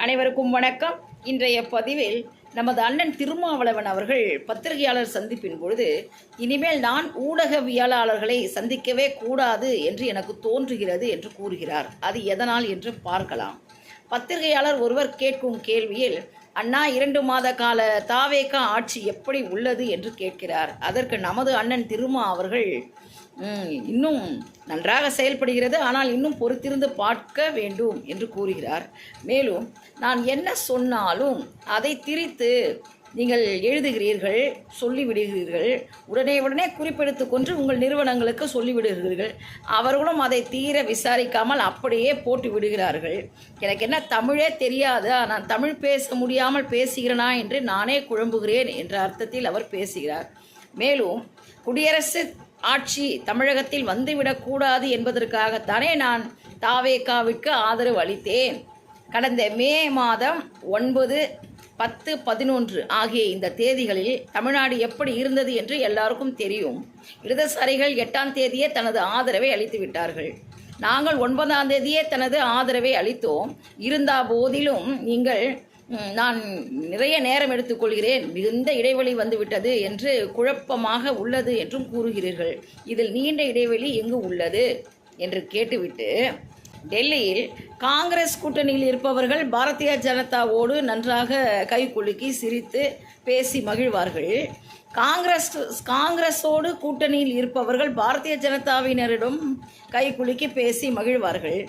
அனைவருக்கும் வணக்கம். இன்றைய பதிவில் நமது அண்ணன் திருமாவளவன் அவர்கள் பத்திரிகையாளர் சந்திப்பின் பொழுது, இனிமேல் நான் ஊடகவியலாளர்களை சந்திக்கவே கூடாது என்று எனக்கு தோன்றுகிறது என்று கூறுகிறார். அது எதனால் என்று பார்க்கலாம். பத்திரிகையாளர் ஒருவர் கேட்கும் கேள்வியில், அண்ணா 2 மாத கால தாவேக ஆட்சி எப்படி உள்ளது என்று கேட்கிறார். அதற்கு நமது அண்ணன் திருமா அவர்கள் இன்னும் நன்றாக செயல்படுகிறது, ஆனால் இன்னும் பொறுத்திருந்து பார்க்க வேண்டும் என்று கூறுகிறார். மேலும் நான் என்ன சொன்னாலும் அதை திரித்து நீங்கள் எழுதுகிறீர்கள், சொல்லிவிடுகிறீர்கள், உடனே குறிப்பெடுத்து கொண்டு உங்கள் நிறுவனங்களுக்கு சொல்லிவிடுகிறீர்கள். அவர்களும் அதை தீர விசாரிக்காமல் அப்படியே போட்டு விடுகிறார்கள். எனக்கு என்ன தமிழே தெரியாதா, நான் தமிழ் பேச முடியாமல் பேசுகிறேனா என்று நானே குழம்புகிறேன் என்ற அர்த்தத்தில் அவர் பேசுகிறார். மேலும் குடியரசு ஆட்சி தமிழகத்தில் வந்துவிடக்கூடாது என்பதற்காகத்தானே நான் தாவேகாவிற்கு ஆதரவு அளித்தேன். கடந்த மே மாதம் 9, 10, 11 ஆகிய இந்த தேதிகளில் தமிழ்நாடு எப்படி இருந்தது என்று எல்லாருக்கும் தெரியும். இடதுசாரிகள் 8ஆம் தேதியே தனது ஆதரவை அளித்து விட்டார்கள். நாங்கள் 9ஆம் தேதியே தனது ஆதரவை அளித்தோம். இருந்த போதிலும் நீங்கள் நான் நிறைய நேரம் எடுத்துக்கொள்கிறேன், மிகுந்த இடைவெளி வந்துவிட்டது என்று குழப்பமாக உள்ளது என்றும் கூறுகிறீர்கள். இதில் நீண்ட இடைவெளி எங்கு உள்ளது என்று கேட்டுவிட்டு, டெல்லியில் காங்கிரஸ் கூட்டணியில் இருப்பவர்கள் பாரதிய ஜனதாவோடு நன்றாக கைகுலுக்கி சிரித்து பேசி மகிழ்வார்கள். காங்கிரஸோடு கூட்டணியில் இருப்பவர்கள் பாரதிய ஜனதாவினரிடம் கைகுலுக்கி பேசி மகிழ்வார்கள்.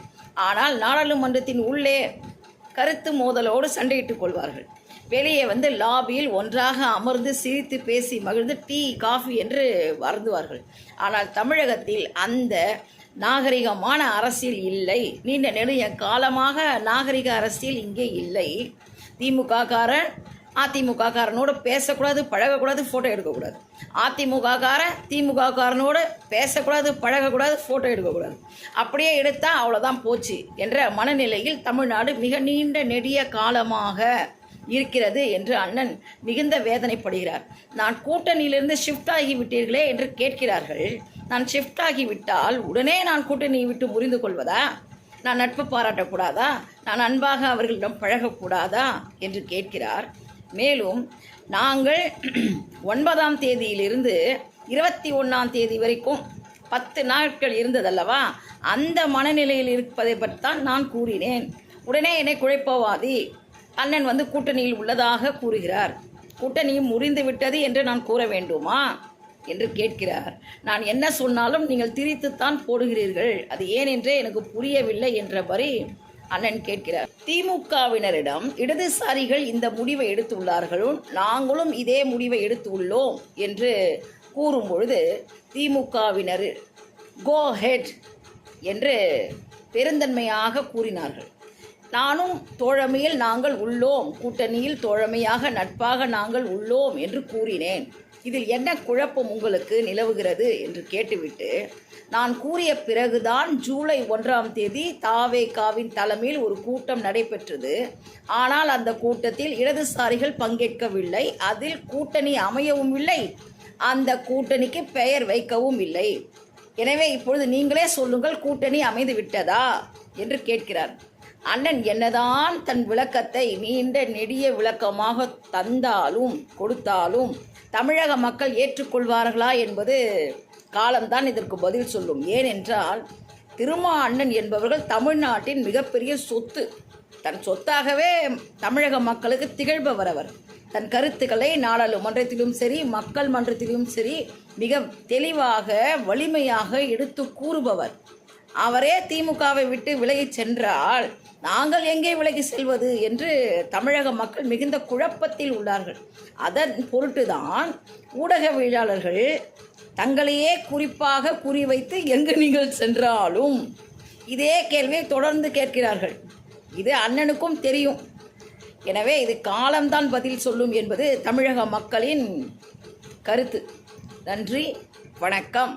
ஆனால் நாடாளுமன்றத்தின் உள்ளே கருத்து மோதலோடு சண்டையிட்டுக் கொள்வார்கள். வெளியே வந்து லாபியில் ஒன்றாக அமர்ந்து சிரித்து பேசி மகிழ்ந்து டீ, காஃபி என்று வருந்துவார்கள். ஆனால் தமிழகத்தில் அந்த நாகரிகமான அரசியல் இல்லை. நீண்ட நெடுய காலமாக நாகரிக அரசியல் இங்கே இல்லை. திமுககாரன் அதிமுககாரனோடு பேசக்கூடாது, பழகக்கூடாது, ஃபோட்டோ எடுக்கக்கூடாது. அதிமுககாரன் திமுககாரனோடு பேசக்கூடாது, பழகக்கூடாது, ஃபோட்டோ எடுக்கக்கூடாது. அப்படியே எடுத்தால் அவ்வளோதான் போச்சு என்ற மனநிலையில் தமிழ்நாடு மிக நீண்ட நெடிய காலமாக இருக்கிறது என்று அண்ணன் மிகுந்த வேதனைப்படுகிறார். நான் கூட்டணியிலிருந்து ஷிஃப்ட் ஆகிவிட்டீர்களே என்று கேட்கிறார்கள். நான் ஷிஃப்ட் ஆகிவிட்டால் உடனே நான் கூட்டணியை விட்டு முறிந்து கொள்வதா? நான் நட்பு பாராட்டக்கூடாதா? நான் அன்பாக அவர்களிடம் பழகக்கூடாதா என்று கேட்கிறார். மேலும் நாங்கள் 9ஆம் தேதியிலிருந்து 21ஆம் தேதி வரைக்கும் 10 நாட்கள் இருந்ததல்லவா, அந்த மனநிலையில் இருப்பதை பற்றித்தான் நான் கூறினேன். உடனே என்னை குழப்பவாதி அண்ணன் வந்து கூட்டணியில் உள்ளதாக கூறுகிறார். கூட்டணியும் முறிந்து விட்டது என்று நான் கூற வேண்டுமா என்று கேட்கிறார். நான் என்ன சொன்னாலும் நீங்கள் திரித்துத்தான் போடுகிறீர்கள், அது ஏன் என்றே எனக்கு புரியவில்லை என்றபடி அண்ணன் கேட்கிறார். திமுகவினரிடம் இடதுசாரிகள் இந்த முடிவை எடுத்துள்ளார்களும் நாங்களும் இதே முடிவை எடுத்துள்ளோம் என்று கூறும் பொழுது திமுகவினர் கோ ஹெட் என்று பெருந்தன்மையாக கூறினார்கள். நானும் தோழமையில் நாங்கள் உள்ளோம், கூட்டணியில் தோழமையாக நட்பாக நாங்கள் உள்ளோம் என்று கூறினேன். இதில் என்ன குழப்பம் உங்களுக்கு நிலவுகிறது என்று கேட்டுவிட்டு, நான் கூறிய பிறகுதான் ஜூலை 1ஆம் தேதி தாவேகாவின் தலைமையில் ஒரு கூட்டம் நடைபெற்றது. ஆனால் அந்த கூட்டத்தில் இடதுசாரிகள் பங்கேற்கவில்லை, அதில் கூட்டணி அமையவும் இல்லை, அந்த கூட்டணிக்கு பெயர் வைக்கவும் இல்லை. எனவே இப்பொழுது நீங்களே சொல்லுங்கள், கூட்டணி அமைந்து விட்டதா என்று கேட்கிறார். அண்ணன் என்னதான் தன் விளக்கத்தை நீண்ட நெடிய விளக்கமாக தந்தாலும் கொடுத்தாலும் தமிழக மக்கள் ஏற்றுக்கொள்வார்களா என்பது காலம்தான் இதற்கு பதில் சொல்லும். ஏனென்றால் திருமா அண்ணன் என்பவர்கள் தமிழ்நாட்டின் மிகப்பெரிய சொத்து. தன் சொத்தாகவே தமிழக மக்களுக்கு திகழ்பவர் அவர். தன் கருத்துக்களை நாடாளுமன்றத்திலும் சரி, மக்கள் மன்றத்திலும் சரி மிக தெளிவாக வலிமையாக எடுத்து கூறுபவர். அவரே திமுகவை விட்டு விலகி சென்றால் நாங்கள் எங்கே விலகி செல்வது என்று தமிழக மக்கள் மிகுந்த குழப்பத்தில் உள்ளார்கள். அதன் பொருட்டுதான் ஊடகவியலாளர்கள் தங்களையே குறிப்பாக குறிவைத்து எங்கு நீங்கள் சென்றாலும் இதே கேள்வியை தொடர்ந்து கேட்கிறார்கள். இது அண்ணனுக்கும் தெரியும். எனவே இது காலம்தான் பதில் சொல்லும் என்பது தமிழக மக்களின் கருத்து. நன்றி, வணக்கம்.